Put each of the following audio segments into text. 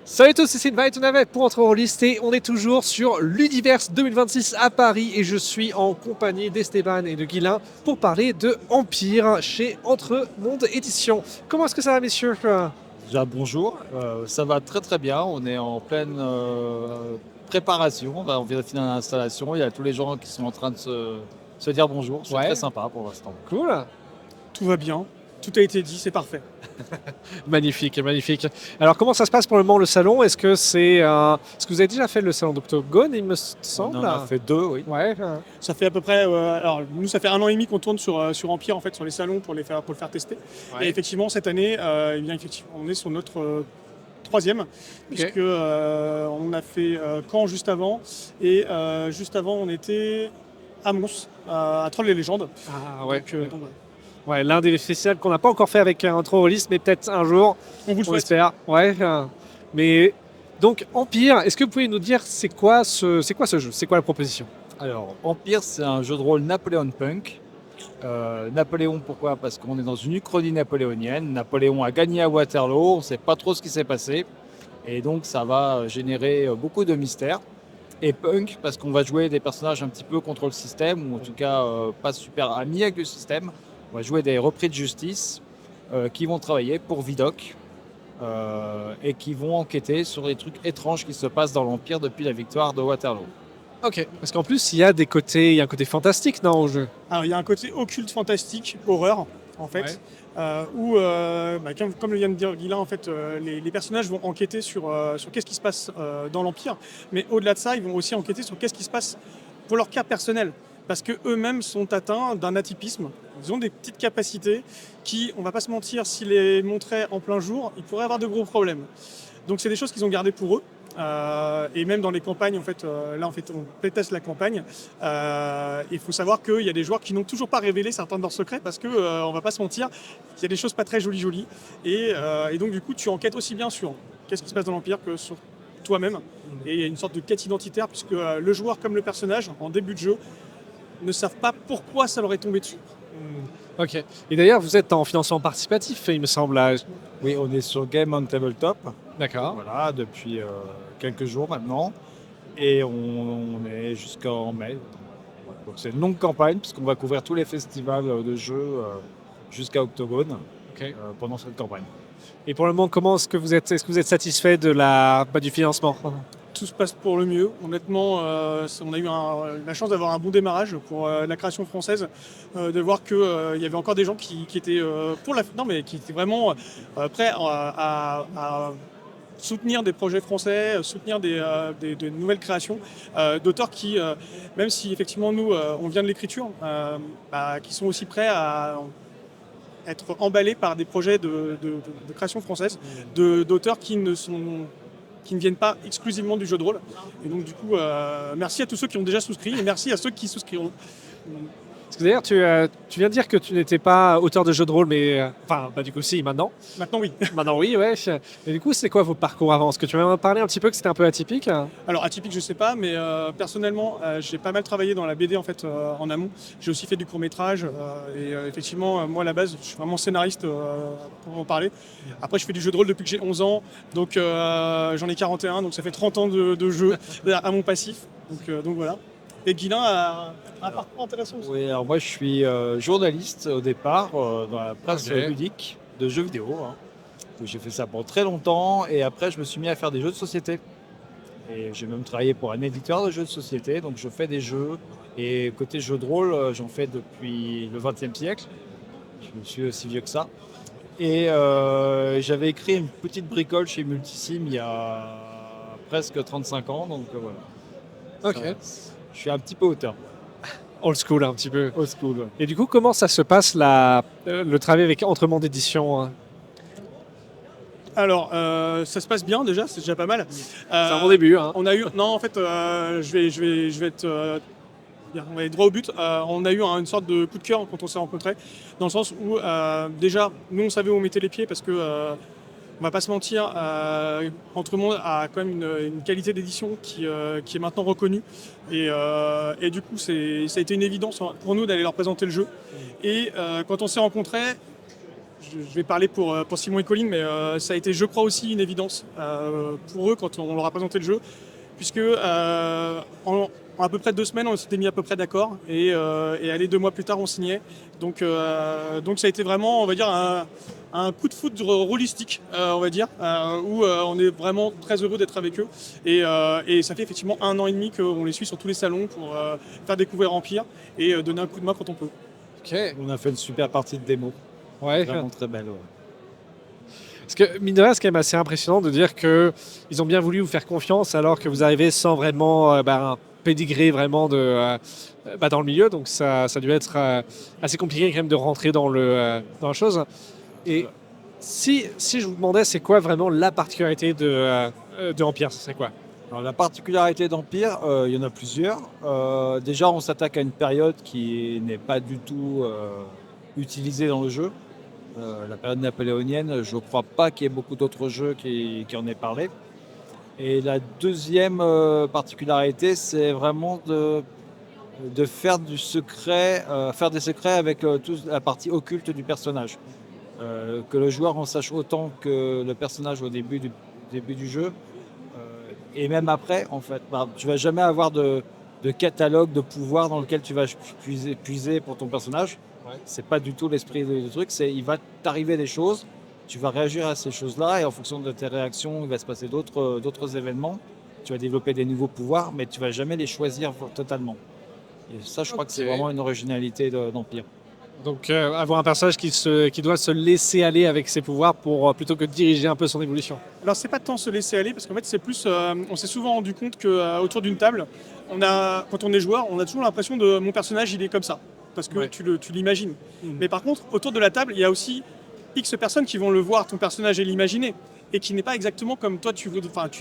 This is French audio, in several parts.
Salut à tous, c'est Sylvain et on avait pour Entre Rôlistes et on est toujours sur l'Universe 2026 à Paris et je suis en compagnie d'Esteban et de Guilain pour parler de Empire chez Entre Monde Édition. Comment est-ce que ça va messieurs? Déjà, bonjour. Ça va très très bien. On est en pleine préparation. On vient de finir l'installation. Il y a tous les gens qui sont en train de se dire bonjour. C'est très Ouais, sympa pour l'instant. cool. Tout va bien, tout a été dit, c'est parfait. Magnifique, magnifique. Alors comment ça se passe pour le moment le salon? Est-ce que vous avez déjà fait le salon d'Octogone, il me On semble? en a fait deux, oui. Ouais, Ça fait à peu près, alors nous ça fait 1 an et demi qu'on tourne sur Empire en fait, sur les salons pour le faire tester. ouais. Et effectivement cette année, eh bien effectivement on est sur notre troisième, puisque on a fait Caen juste avant et juste avant on était à Mons, à Trolls et Légendes. Ah ouais. Donc, voilà. Ouais, l'un des festivals qu'on n'a pas encore fait avec un Entre Rôlistes, mais peut-être un jour. On vous le On souhaite. espère. Ouais. Mais donc Empire, est-ce que vous pouvez nous dire c'est quoi ce jeu? C'est quoi la proposition? Alors, Empire, c'est un jeu de rôle Napoléon Punk. Napoléon, pourquoi? Parce qu'on est dans une uchronie napoléonienne. Napoléon a gagné à Waterloo. On ne sait pas trop ce qui s'est passé. Et donc, ça va générer beaucoup de mystères. Et punk, parce qu'on va jouer des personnages un petit peu contre le système, ou en tout cas pas super amis avec le système. On va jouer des repris de justice qui vont travailler pour Vidocq et qui vont enquêter sur les trucs étranges qui se passent dans l'Empire depuis la victoire de Waterloo. Ok. Parce qu'en plus, il y a un côté fantastique, non, au jeu? Alors il y a un côté occulte, fantastique, horreur en fait, où comme le vient de dire Guilain, en fait, les personnages vont enquêter sur qu'est-ce qui se passe dans l'Empire, mais au-delà de ça, ils vont aussi enquêter sur qu'est-ce qui se passe pour leur cas personnel, parce que eux-mêmes sont atteints d'un atypisme. Ils ont des petites capacités qui, on va pas se mentir, s'ils les montraient en plein jour, ils pourraient avoir de gros problèmes. Donc c'est des choses qu'ils ont gardées pour eux. Et même dans les campagnes, en fait, là en fait, on playtest la campagne. Il faut savoir qu'il y a des joueurs qui n'ont toujours pas révélé certains de leurs secrets parce que, on va pas se mentir, il y a des choses pas très jolies. Et donc du coup, tu enquêtes aussi bien sur qu'est-ce qui se passe dans l'Empire que sur toi-même. Et il y a une sorte de quête identitaire puisque le joueur comme le personnage, en début de jeu, ne savent pas pourquoi ça leur est tombé dessus. Ok. Et d'ailleurs, vous êtes en financement participatif, il me semble. Oui, on est sur Game on Tabletop, D'accord. voilà, depuis quelques jours maintenant, et on est jusqu'en mai. Donc c'est une longue campagne puisqu'on va couvrir tous les festivals de jeux jusqu'à Octogone Ok. pendant cette campagne. Et pour le moment, comment est-ce que vous êtes satisfait du financement? Tout se passe pour le mieux. Honnêtement, on a eu la chance d'avoir un bon démarrage pour la création française, de voir qu'il y avait encore des gens qui étaient qui étaient vraiment prêts à soutenir des projets français, soutenir de nouvelles créations d'auteurs qui, même si effectivement nous, on vient de l'écriture, qui sont aussi prêts à être emballés par des projets de création française, d'auteurs qui ne viennent pas exclusivement du jeu de rôle. Et donc du coup, merci à tous ceux qui ont déjà souscrit et merci à ceux qui souscriront. Parce que d'ailleurs, tu viens de dire que tu n'étais pas auteur de jeux de rôle, mais du coup, si, maintenant. Maintenant, oui. Maintenant, oui, ouais. Et du coup, c'est quoi vos parcours avant? Est-ce que tu m'as parlé un petit peu que c'était un peu atypique? Alors atypique, je sais pas, mais personnellement, j'ai pas mal travaillé dans la BD en fait en amont. J'ai aussi fait du court métrage effectivement, moi à la base, je suis vraiment scénariste pour en parler. Après, je fais du jeu de rôle depuis que j'ai 11 ans, donc j'en ai 41, donc ça fait 30 ans de jeu à mon passif. Donc voilà. Et Guilain a un parcours intéressant aussi. Oui, alors moi je suis journaliste au départ dans la presse Ok. ludique de jeux vidéo, hein. Donc, j'ai fait ça pendant très longtemps et après je me suis mis à faire des jeux de société. Et j'ai même travaillé pour un éditeur de jeux de société, donc je fais des jeux. Et côté jeux de rôle, j'en fais depuis le XXe siècle. Je me suis aussi vieux que ça. Et j'avais écrit une petite bricole chez Multisim il y a presque 35 ans, donc voilà. Ok. Je suis un petit peu auteur. Old school, un petit peu. Old school, ouais. Et du coup, comment ça se passe le travail avec Entre Monde Édition, hein? Alors, ça se passe bien déjà, c'est déjà pas mal. C'est un bon début, hein. On a eu, non, en fait, je vais être, on va aller droit au but. On a eu une sorte de coup de cœur quand on s'est rencontrés, dans le sens où déjà, nous, on savait où on mettait les pieds parce que, on va pas se mentir, Entremonde a quand même une qualité d'édition qui est maintenant reconnue. Et du coup, ça a été une évidence pour nous d'aller leur présenter le jeu. Et quand on s'est rencontrés, je vais parler pour Simon et Colline, mais ça a été, je crois, aussi une évidence pour eux quand on leur a présenté le jeu, puisque en à peu près 2 semaines, on s'était mis à peu près d'accord, et allez, 2 mois plus tard, on signait. Donc ça a été vraiment, on va dire, un coup de foudre rôlistique, on va dire, où on est vraiment très heureux d'être avec eux. Et ça fait effectivement 1 an et demi qu'on les suit sur tous les salons pour faire découvrir Empire et donner un coup de main quand on peut. Ok. On a fait une super partie de démo, Ouais. vraiment très belle. Ouais. Parce que, mine de rien, c'est quand même assez impressionnant de dire qu'ils ont bien voulu vous faire confiance alors que vous arrivez sans vraiment un pédigré vraiment dans le milieu. Donc ça a dû être assez compliqué quand même de rentrer dans la chose. Et si je vous demandais c'est quoi vraiment la particularité de Empire, ce serait quoi? Alors, la particularité d'Empire, il y en a plusieurs. Déjà, on s'attaque à une période qui n'est pas du tout utilisée dans le jeu. La période napoléonienne, je ne crois pas qu'il y ait beaucoup d'autres jeux qui en aient parlé. Et la deuxième particularité, c'est vraiment de faire du secret, faire des secrets avec toute la partie occulte du personnage. Que le joueur en sache autant que le personnage au début du jeu. Et même après, en fait, tu vas jamais avoir de catalogue de pouvoir dans lequel tu vas puiser pour ton personnage. Ouais. C'est pas du tout l'esprit du truc. Il va t'arriver des choses, tu vas réagir à ces choses-là, et en fonction de tes réactions, il va se passer d'autres événements. Tu vas développer des nouveaux pouvoirs, mais tu vas jamais les choisir totalement. Et ça, je crois que c'est vraiment une originalité d'Empire. Donc avoir un personnage qui doit se laisser aller avec ses pouvoirs plutôt que de diriger un peu son évolution. Alors c'est pas tant se laisser aller, parce qu'en fait c'est plus, on s'est souvent rendu compte qu'autour d'une table, quand on est joueur, on a toujours l'impression de mon personnage il est comme ça, parce que Ouais. tu l'imagines. Mais par contre, autour de la table, il y a aussi X personnes qui vont le voir, ton personnage, et l'imaginer, et qui n'est pas exactement comme toi tu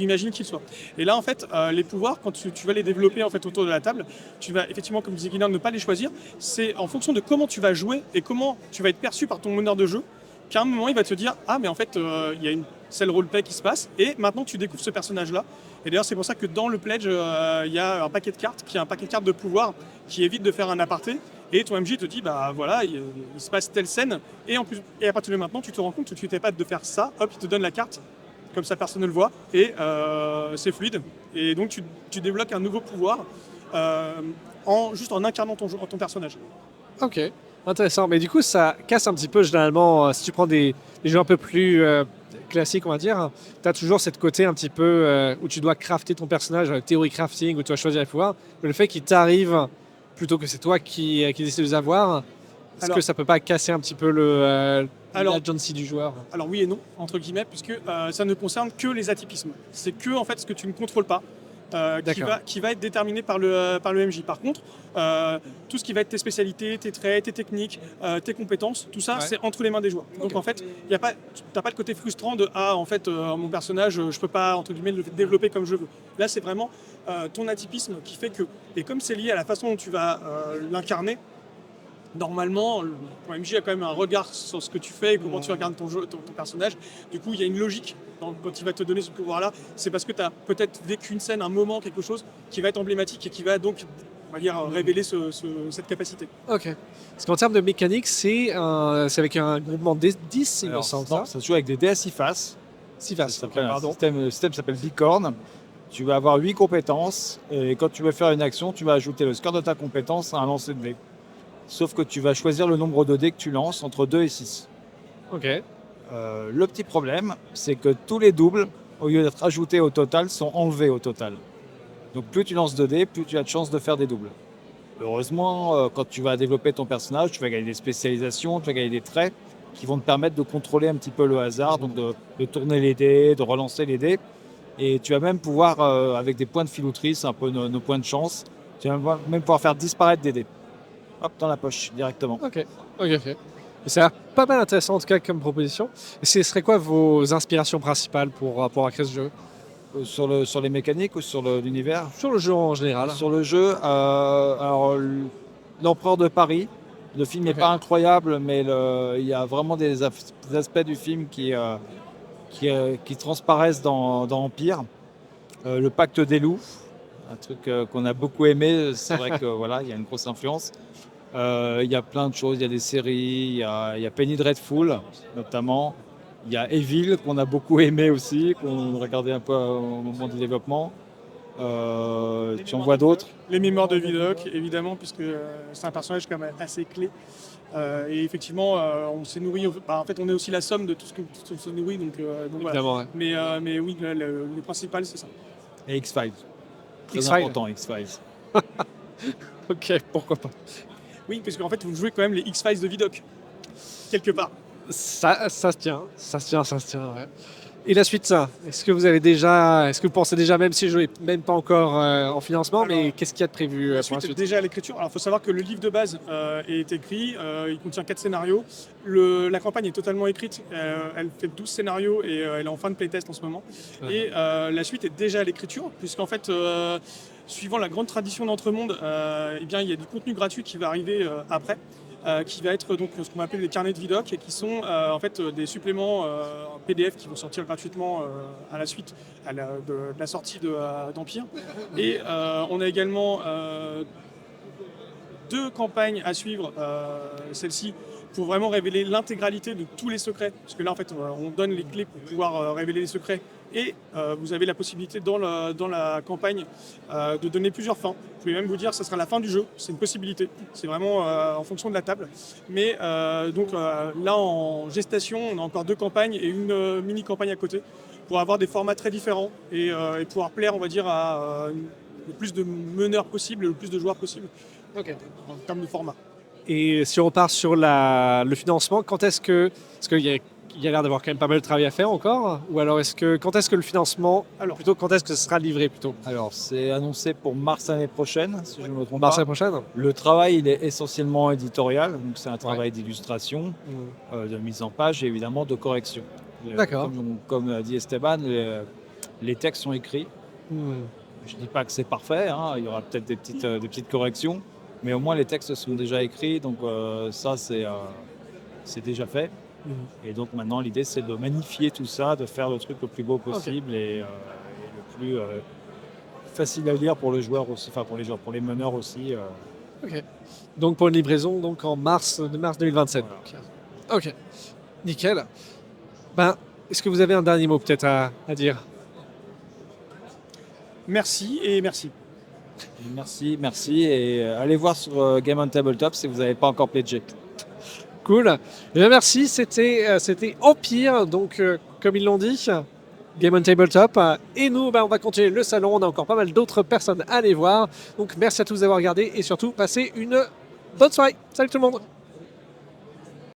imagines qu'il soit. Et là en fait, les pouvoirs, quand tu vas les développer en fait autour de la table, tu vas effectivement, comme disait Guilain, ne pas les choisir. C'est en fonction de comment tu vas jouer et comment tu vas être perçu par ton meneur de jeu, qu'à un moment il va te dire ah mais en fait il y a c'est le roleplay qui se passe, et maintenant tu découvres ce personnage-là. Et d'ailleurs c'est pour ça que dans le pledge il y a un paquet de cartes qui est un paquet de cartes de pouvoir qui évite de faire un aparté, et ton MJ te dit bah voilà il se passe telle scène, et en plus, et à partir de maintenant tu te rends compte que tu n'es pas de faire ça, hop il te donne la carte comme ça personne ne le voit, et c'est fluide, et donc tu débloques un nouveau pouvoir juste en incarnant ton personnage. Ok, intéressant. Mais du coup, ça casse un petit peu généralement. Si tu prends des jeux un peu plus classiques, on va dire, tu as toujours cette côté un petit peu où tu dois crafter ton personnage, théorie crafting, où tu vas choisir les pouvoirs. Mais le fait qu'il t'arrive plutôt que c'est toi qui décide de les avoir, est-ce Alors- que ça peut pas casser un petit peu l'agency du joueur? Alors oui et non, entre guillemets, puisque ça ne concerne que les atypismes. C'est que en fait ce que tu ne contrôles pas, qui va être déterminé par le MJ. Par contre, tout ce qui va être tes spécialités, tes traits, tes techniques, tes compétences, tout ça, Ouais. c'est entre les mains des joueurs. Donc Ok. en fait, tu n'as pas le côté frustrant de en fait, mon personnage, je peux pas entre guillemets le développer comme je veux. Là, c'est vraiment ton atypisme qui fait que, et comme c'est lié à la façon dont tu vas l'incarner, normalement, ton MJ a quand même un regard sur ce que tu fais et comment tu regardes ton personnage. Du coup, il y a une logique quand il va te donner ce pouvoir-là. C'est parce que tu as peut-être vécu une scène, un moment, quelque chose qui va être emblématique et qui va donc, on va dire, révéler cette capacité. Ok. Parce qu'en termes de mécanique, c'est avec un groupement de 10, il me Alors, semble. ça se joue avec des DS IFAS. Si Ça vaste. s'appelle un Pardon. le système s'appelle Bicorn. Tu vas avoir 8 compétences, et quand tu veux faire une action, tu vas ajouter le score de ta compétence à un lancer de dés. Sauf que tu vas choisir le nombre de dés que tu lances entre 2 et 6. Ok. Le petit problème, c'est que tous les doubles, au lieu d'être ajoutés au total, sont enlevés au total. Donc plus tu lances de dés, plus tu as de chances de faire des doubles. Heureusement, quand tu vas développer ton personnage, tu vas gagner des spécialisations, tu vas gagner des traits qui vont te permettre de contrôler un petit peu le hasard, donc de tourner les dés, de relancer les dés. Et tu vas même pouvoir, avec des points de filouterie, c'est un peu nos points de chance, tu vas même pouvoir faire disparaître des dés. Hop, dans la poche, directement. Ok. Et ça a l'air pas mal intéressant en tout cas comme proposition. Et ce serait quoi vos inspirations principales pour créer ce jeu? Sur les mécaniques ou sur l'univers? Sur le jeu en général. Sur le jeu, alors l'Empereur de Paris, le film n'est Ok. pas incroyable, mais il y a vraiment des aspects du film qui transparaissent dans Empire. Le Pacte des loups, un truc qu'on a beaucoup aimé, c'est vrai que voilà, il y a une grosse influence. Il y a plein de choses, il y a des séries, il y a Penny Dreadful notamment. Il y a Evil qu'on a beaucoup aimé aussi, qu'on regardait un peu au moment du développement. Tu en vois d'autres? Les mémoires de Vidocq, évidemment, puisque c'est un personnage quand même assez clé. Et effectivement, on s'est nourri. En fait, on est aussi la somme de tout ce qu'on se nourrit. Donc voilà. Évidemment, ouais. Mais oui, le principal, c'est ça. Et X-Files. Très X-Files. important, X-Files. Ok, pourquoi pas. Oui, parce qu'en fait, vous jouez quand même les X-Files de Vidocq, quelque part. Ça se tient, ça se tient, ouais. Et la suite, ça, est-ce que vous pensez déjà, même si je n'ai même pas encore en financement, Alors, mais qu'est-ce qu'il y a de prévu La pour la suite est suite? déjà à l'écriture. Alors, il faut savoir que le livre de base est écrit, il contient 4 scénarios. La campagne est totalement écrite, elle fait 12 scénarios et elle est en fin de playtest en ce moment. Ouais. Et la suite est déjà à l'écriture, puisqu'en fait, suivant la grande tradition d'Entremonde, eh bien, il y a du contenu gratuit qui va arriver après. Qui va être donc ce qu'on appelle les carnets de Vidocq et qui sont en fait des suppléments en PDF qui vont sortir gratuitement à la suite de la sortie d'Empire. Et on a également 2 campagnes à suivre, celle-ci, pour vraiment révéler l'intégralité de tous les secrets. Parce que là, en fait, on donne les clés pour pouvoir révéler les secrets. Et vous avez la possibilité dans la campagne de donner plusieurs fins. Vous pouvez même vous dire que ce sera la fin du jeu, c'est une possibilité. C'est vraiment en fonction de la table. Mais là, en gestation, on a encore 2 campagnes et une mini-campagne à côté pour avoir des formats très différents et pouvoir plaire, on va dire, à le plus de meneurs possible, le plus de joueurs possible Ok. en termes de format. Et si on repart sur le financement, quand est-ce que... Parce qu'il y a l'air d'avoir quand même pas mal de travail à faire encore. Ou alors quand est-ce que le financement... Alors, Plutôt, quand est-ce que ce sera livré plutôt? Alors, c'est annoncé pour mars l'année prochaine, si je ne me trompe Mars pas. l'année prochaine? Le travail, il est essentiellement éditorial, donc c'est un travail d'illustration, de mise en page et évidemment de correction. D'accord. Comme dit Esteban, les textes sont écrits. Hmm. Je ne dis pas que c'est parfait, hein, il y aura peut-être des petites corrections, mais au moins les textes sont déjà écrits, donc ça c'est déjà fait. Et donc maintenant l'idée c'est de magnifier tout ça, de faire le truc le plus beau possible et le plus facile à lire pour le joueur aussi, enfin pour les joueurs, pour les meneurs aussi. Ok. Donc pour une livraison donc en mars 2027. Voilà. Ok. Nickel. Ben, est-ce que vous avez un dernier mot peut-être à dire? merci et merci. Merci et allez voir sur Game on Tabletop si vous n'avez pas encore pledgé. Cool. Eh bien, merci. C'était Empire, donc comme ils l'ont dit, Game on Tabletop. Et nous, on va continuer le salon. On a encore pas mal d'autres personnes à aller voir. Donc merci à tous d'avoir regardé et surtout passez une bonne soirée. Salut tout le monde.